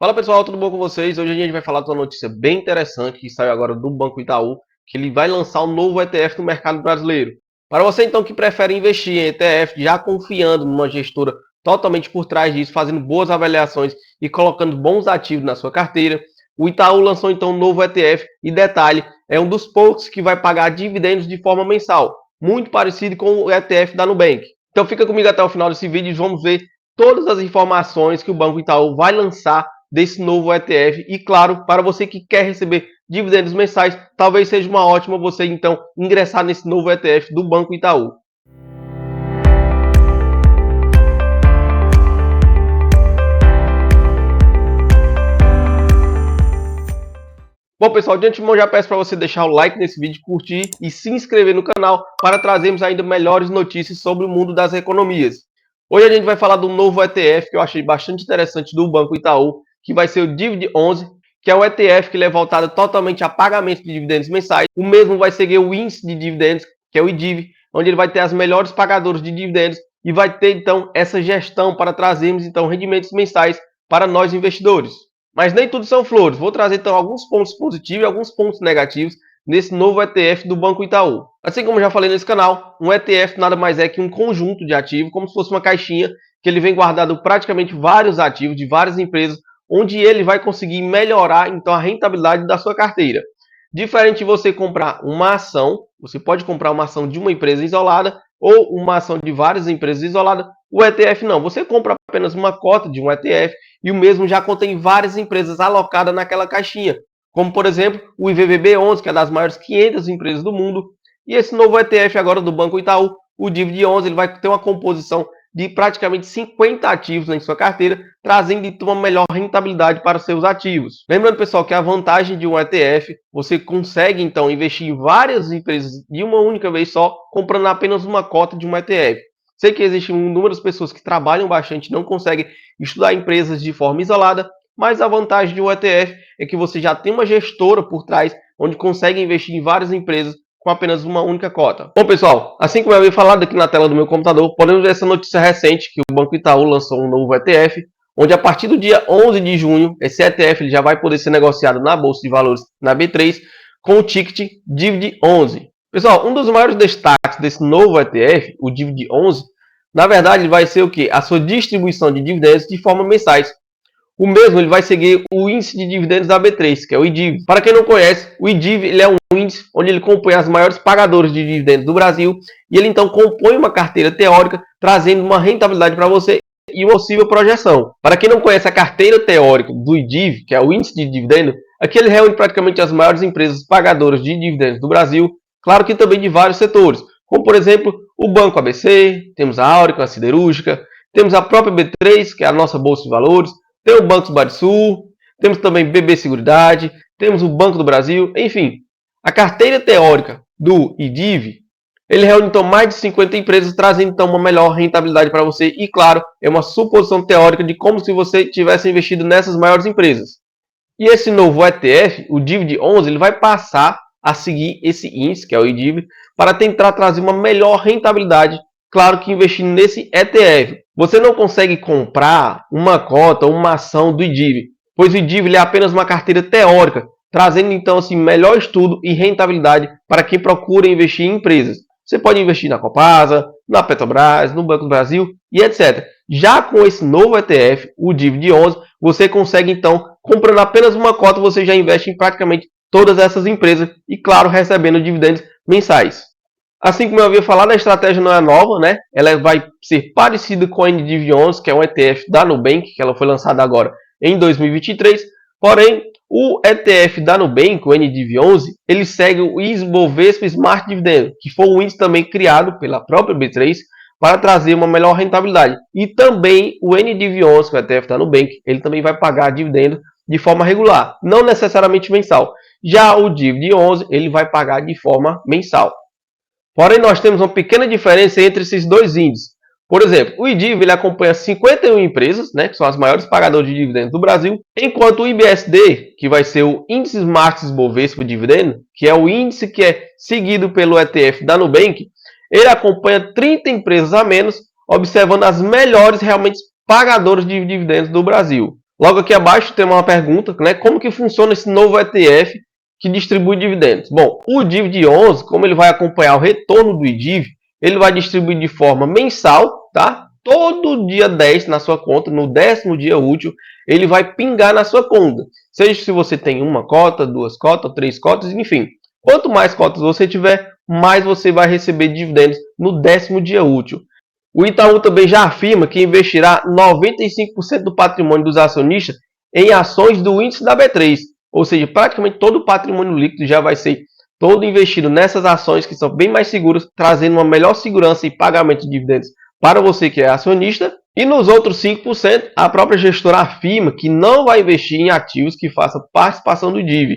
Fala pessoal, tudo bom com vocês? Hoje a gente vai falar de uma notícia bem interessante que saiu agora do Banco Itaú, que ele vai lançar um novo ETF no mercado brasileiro. Para você então que prefere investir em ETF já confiando numa gestora totalmente por trás disso, fazendo boas avaliações e colocando bons ativos na sua carteira, o Itaú lançou então um novo ETF e detalhe, é um dos poucos que vai pagar dividendos de forma mensal, muito parecido com o ETF da Nubank. Então fica comigo até o final desse vídeo e vamos ver todas as informações que o Banco Itaú vai lançar desse novo ETF. E claro, para você que quer receber dividendos mensais, talvez seja uma ótima você então ingressar nesse novo ETF do Banco Itaú. Bom pessoal, de antemão já peço para você deixar o like nesse vídeo, curtir e se inscrever no canal para trazermos ainda melhores notícias sobre o mundo das economias. Hoje a gente vai falar do novo ETF que eu achei bastante interessante do Banco Itaú, que vai ser o Divid11, que é um ETF que ele é voltado totalmente a pagamento de dividendos mensais. O mesmo vai seguir o índice de dividendos, que é o IDIV, onde ele vai ter as melhores pagadoras de dividendos e vai ter então essa gestão para trazermos então rendimentos mensais para nós investidores. Mas nem tudo são flores. Vou trazer então alguns pontos positivos e alguns pontos negativos nesse novo ETF do Banco Itaú. Assim como já falei nesse canal, um ETF nada mais é que um conjunto de ativos, como se fosse uma caixinha, que ele vem guardado praticamente vários ativos de várias empresas, onde ele vai conseguir melhorar então a rentabilidade da sua carteira. Diferente de você comprar uma ação, você pode comprar uma ação de uma empresa isolada ou uma ação de várias empresas isoladas. O ETF não, você compra apenas uma cota de um ETF e o mesmo já contém várias empresas alocadas naquela caixinha, como por exemplo o IVVB11, que é das maiores 500 empresas do mundo, e esse novo ETF agora do Banco Itaú, o Divid11, ele vai ter uma composição de praticamente 50 ativos em sua carteira, trazendo então uma melhor rentabilidade para seus ativos. Lembrando, pessoal, que a vantagem de um ETF, você consegue então investir em várias empresas de uma única vez só, comprando apenas uma cota de um ETF. Sei que existe um número de pessoas que trabalham bastante e não conseguem estudar empresas de forma isolada, mas a vantagem de um ETF é que você já tem uma gestora por trás, onde consegue investir em várias empresas com apenas uma única cota. Bom, pessoal, assim como eu havia falado aqui na tela do meu computador, podemos ver essa notícia recente que o Banco Itaú lançou um novo ETF, onde a partir do dia 11 de junho, esse ETF ele já vai poder ser negociado na Bolsa de Valores, na B3, com o ticket Divid11. Pessoal, um dos maiores destaques desse novo ETF, o Divid11, na verdade, ele vai ser o quê? A sua distribuição de dividendos de forma mensais. O mesmo ele vai seguir o índice de dividendos da B3, que é o IDIV. Para quem não conhece, o IDIV ele é um índice onde ele compõe as maiores pagadoras de dividendos do Brasil e ele então compõe uma carteira teórica, trazendo uma rentabilidade para você e uma possível projeção. Para quem não conhece a carteira teórica do IDIV, que é o índice de dividendo, aqui ele reúne praticamente as maiores empresas pagadoras de dividendos do Brasil, claro que também de vários setores, como por exemplo o Banco ABC, temos a Áurico, a Siderúrgica, temos a própria B3, que é a nossa Bolsa de Valores, tem o Banco do Banrisul, temos também BB Seguridade, temos o Banco do Brasil, enfim. A carteira teórica do IDIV, ele reúne então mais de 50 empresas, trazendo então uma melhor rentabilidade para você. E claro, é uma suposição teórica de como se você tivesse investido nessas maiores empresas. E esse novo ETF, o Divid11, ele vai passar a seguir esse índice, que é o IDIV, para tentar trazer uma melhor rentabilidade. Claro que investindo nesse ETF, você não consegue comprar uma cota ou uma ação do IDIV, pois o IDIV é apenas uma carteira teórica, trazendo então assim melhor estudo e rentabilidade para quem procura investir em empresas. Você pode investir na Copasa, na Petrobras, no Banco do Brasil e etc. Já com esse novo ETF, o Divid11, você consegue então, comprando apenas uma cota, você já investe em praticamente todas essas empresas e claro, recebendo dividendos mensais. Assim como eu havia falado, a estratégia não é nova, né? Ela vai ser parecida com a Divid11, que é um ETF da Nubank, que ela foi lançada agora em 2023. Porém, o ETF da Nubank, o NDIV11, ele segue o Ibovespa Smart Dividend, que foi um índice também criado pela própria B3 para trazer uma melhor rentabilidade. E também o NDIV11, que é o ETF da Nubank, ele também vai pagar dividendo de forma regular, não necessariamente mensal. Já o Divid11, ele vai pagar de forma mensal. Porém, nós temos uma pequena diferença entre esses dois índices. Por exemplo, o IDIV ele acompanha 51 empresas, né, que são as maiores pagadoras de dividendos do Brasil, enquanto o IBSD, que vai ser o Índice Smart Ibovespa Dividendo, que é o índice que é seguido pelo ETF da Nubank, ele acompanha 30 empresas a menos, observando as melhores realmente pagadoras de dividendos do Brasil. Logo aqui abaixo tem uma pergunta, né? Como que funciona esse novo ETF que distribui dividendos? Bom, o DIVD 11, como ele vai acompanhar o retorno do IDIV, ele vai distribuir de forma mensal, tá? Todo dia 10 na sua conta, no 10º dia útil, ele vai pingar na sua conta. Seja se você tem uma cota, duas cotas, três cotas, enfim. Quanto mais cotas você tiver, mais você vai receber dividendos no 10º dia útil. O Itaú também já afirma que investirá 95% do patrimônio dos acionistas em ações do índice da B3, ou seja, praticamente todo o patrimônio líquido já vai ser todo investido nessas ações que são bem mais seguras, trazendo uma melhor segurança e pagamento de dividendos para você que é acionista. E nos outros 5%, a própria gestora afirma que não vai investir em ativos que façam participação do DIV,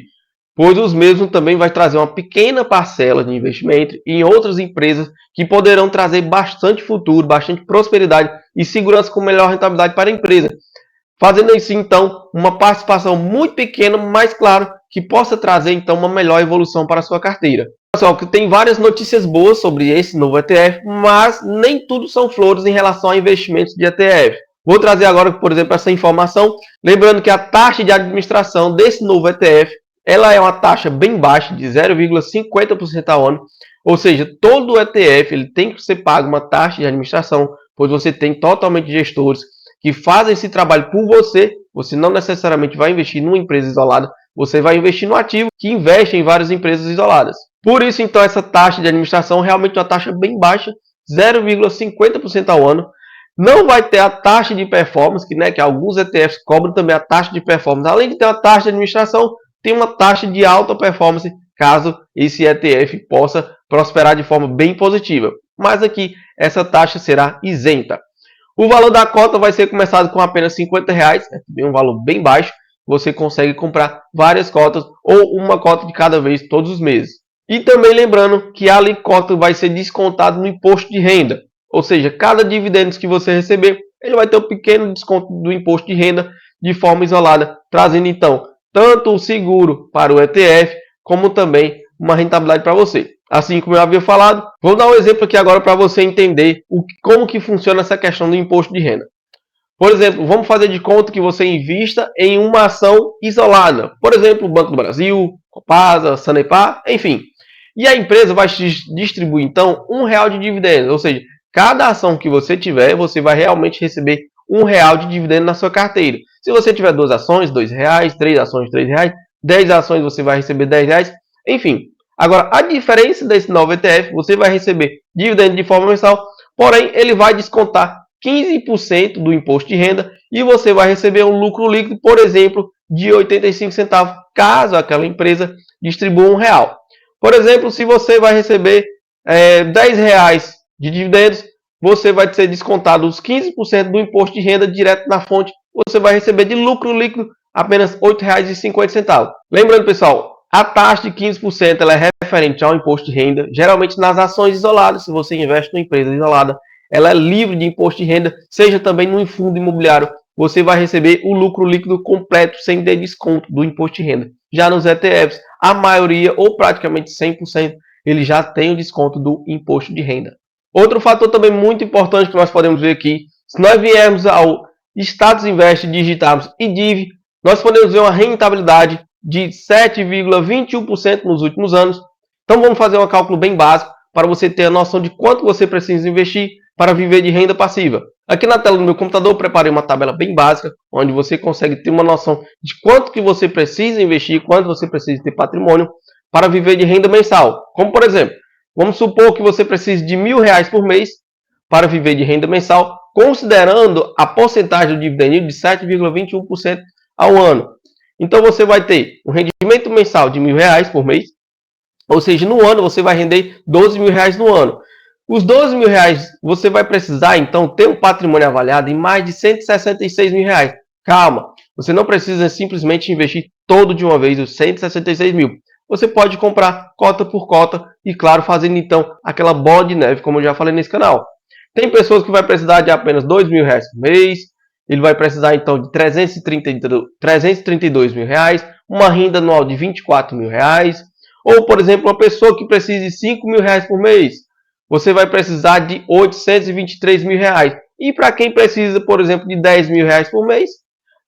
pois os mesmos também vai trazer uma pequena parcela de investimento em outras empresas que poderão trazer bastante futuro, bastante prosperidade e segurança com melhor rentabilidade para a empresa. Fazendo assim, então, uma participação muito pequena, mas claro, que possa trazer então uma melhor evolução para a sua carteira. Pessoal, que tem várias notícias boas sobre esse novo ETF, mas nem tudo são flores em relação a investimentos de ETF. Vou trazer agora, por exemplo, essa informação, lembrando que a taxa de administração desse novo ETF ela é uma taxa bem baixa, de 0,50% ao ano, ou seja, todo o ETF ele tem que ser pago uma taxa de administração, pois você tem totalmente gestores que fazem esse trabalho por você, você não necessariamente vai investir numa empresa isolada, você vai investir no ativo que investe em várias empresas isoladas. Por isso, então, essa taxa de administração é realmente uma taxa bem baixa, 0,50% ao ano. Não vai ter a taxa de performance, que alguns ETFs cobram também a taxa de performance, além de ter a taxa de administração, tem uma taxa de alta performance caso esse ETF possa prosperar de forma bem positiva. Mas aqui essa taxa será isenta. O valor da cota vai ser começado com apenas R$50, é um valor bem baixo. Você consegue comprar várias cotas ou uma cota de cada vez todos os meses. E também lembrando que a alíquota vai ser descontada no imposto de renda. Ou seja, cada dividendo que você receber, ele vai ter um pequeno desconto do imposto de renda de forma isolada, trazendo então tanto o seguro para o ETF, como também uma rentabilidade para você. Assim como eu havia falado, vou dar um exemplo aqui agora para você entender como que funciona essa questão do imposto de renda. Por exemplo, vamos fazer de conta que você invista em uma ação isolada. Por exemplo, o Banco do Brasil, Copasa, Sanepar, enfim. E a empresa vai distribuir, então, R$1 de dividendos. Ou seja, cada ação que você tiver, você vai realmente receber R$1 de dividendo na sua carteira. Se você tiver 2 ações, R$2, 3 ações, R$3, 10 ações você vai receber R$10, enfim. Agora, a diferença desse novo ETF, você vai receber dividendo de forma mensal, porém ele vai descontar 15% do imposto de renda e você vai receber um lucro líquido, por exemplo, de 85 centavos, caso aquela empresa distribua R$1. Por exemplo, se você vai receber R$10 de dividendos, você vai ser descontado os 15% do imposto de renda direto na fonte. Você vai receber de lucro líquido apenas R$8,50. Lembrando, pessoal, a taxa de 15% ela é referente ao imposto de renda, geralmente nas ações isoladas. Se você investe numa empresa isolada, ela é livre de imposto de renda, seja também no fundo imobiliário. Você vai receber o lucro líquido completo sem ter desconto do imposto de renda. Já nos ETFs, a maioria, ou praticamente 100%, ele já tem o desconto do imposto de renda. Outro fator também muito importante que nós podemos ver aqui, se nós viermos ao Status Invest e digitarmos IDIV, nós podemos ver uma rentabilidade de 7,21% nos últimos anos. Então vamos fazer um cálculo bem básico para você ter a noção de quanto você precisa investir para viver de renda passiva. Aqui na tela do meu computador eu preparei uma tabela bem básica, onde você consegue ter uma noção de quanto que você precisa investir, quanto você precisa ter patrimônio para viver de renda mensal. Como por exemplo, vamos supor que você precise de R$1.000 por mês para viver de renda mensal, considerando a porcentagem do dividendo de 7,21% ao ano. Então você vai ter um rendimento mensal de R$1.000 por mês, ou seja, no ano você vai render R$12.000 no ano. Os R$12.000 você vai precisar então ter um patrimônio avaliado em mais de R$166.000. Calma, você não precisa simplesmente investir todo de uma vez os 166 mil. Você pode comprar cota por cota e, claro, fazendo então aquela bola de neve, como eu já falei nesse canal. Tem pessoas que vai precisar de apenas R$2.000 por mês, ele vai precisar então de R$332.000, uma renda anual de R$24.000, ou, por exemplo, uma pessoa que precisa de R$5.000 por mês, você vai precisar de R$823.000. E para quem precisa, por exemplo, de R$10.000 por mês,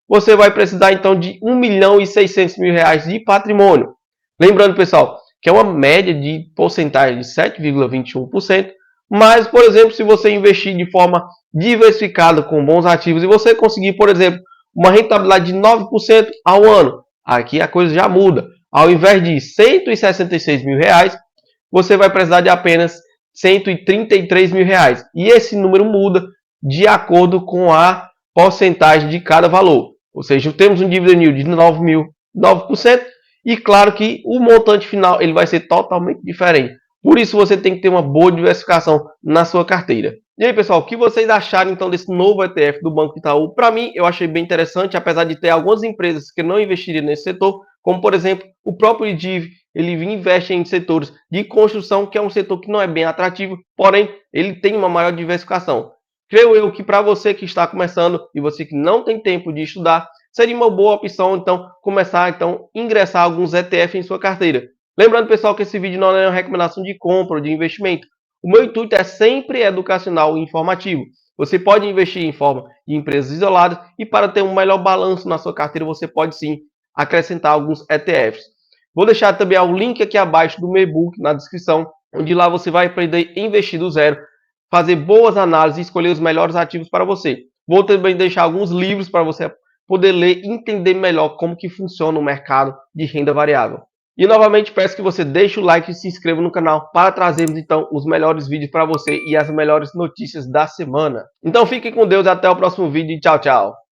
você vai precisar então de R$ 1.600.000 de patrimônio. Lembrando, pessoal, que é uma média de porcentagem de 7,21%, mas, por exemplo, se você investir de forma diversificada com bons ativos e você conseguir, por exemplo, uma rentabilidade de 9% ao ano, aqui a coisa já muda. Ao invés de R$ 166.000, você vai precisar de apenas R$ 133.000. E esse número muda de acordo com a porcentagem de cada valor. Ou seja, temos um dividend yield de 9%, e claro que o montante final ele vai ser totalmente diferente. Por isso você tem que ter uma boa diversificação na sua carteira. E aí, pessoal, o que vocês acharam então desse novo ETF do Banco Itaú? Para mim, eu achei bem interessante, apesar de ter algumas empresas que não investiriam nesse setor, como por exemplo, o próprio IDIV, ele investe em setores de construção, que é um setor que não é bem atrativo, porém, ele tem uma maior diversificação. Creio eu que para você que está começando e você que não tem tempo de estudar, seria uma boa opção, então, começar a ingressar alguns ETF em sua carteira. Lembrando, pessoal, que esse vídeo não é uma recomendação de compra ou de investimento. O meu intuito é sempre educacional e informativo. Você pode investir em forma de empresas isoladas e para ter um melhor balanço na sua carteira, você pode sim acrescentar alguns ETFs. Vou deixar também o link aqui abaixo do meu e-book na descrição, onde lá você vai aprender a investir do zero, fazer boas análises e escolher os melhores ativos para você. Vou também deixar alguns livros para você poder ler e entender melhor como que funciona o mercado de renda variável. E novamente peço que você deixe o like e se inscreva no canal para trazermos então os melhores vídeos para você e as melhores notícias da semana. Então fique com Deus, até o próximo vídeo e tchau, tchau.